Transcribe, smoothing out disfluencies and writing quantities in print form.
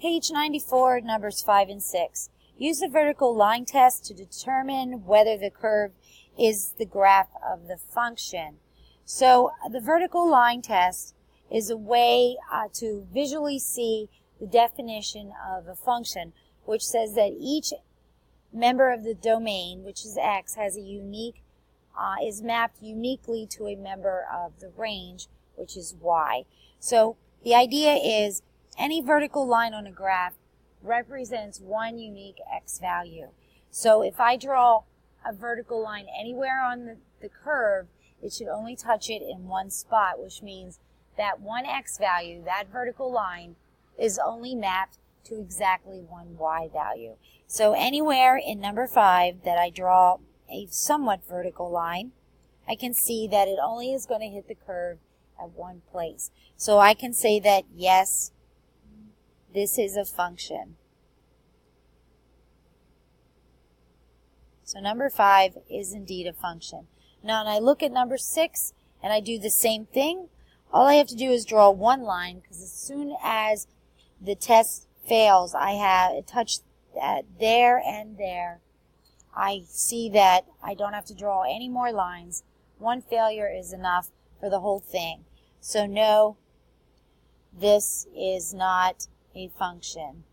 Page 94, numbers 5 and 6. Use the vertical line test to determine whether the curve is the graph of the function. So the vertical line test is a way to visually see the definition of a function, which says that each member of the domain, which is x, has a unique, is mapped uniquely to a member of the range, which is y. So the idea is any vertical line on a graph represents one unique x value. So if I draw a vertical line anywhere on the curve, it should only touch it in one spot, which means that one x value, that vertical line, is only mapped to exactly one y value. So anywhere in number 5 that I draw a somewhat vertical line, I can see that it only is going to hit the curve at one place. So I can say that, yes, this is a function. So number 5 is indeed a function. Now, when I look at number 6 and I do the same thing, all I have to do is draw one line, because as soon as the test fails, I have it touched there and there. I see that I don't have to draw any more lines. One failure is enough for the whole thing. So no, this is not a function.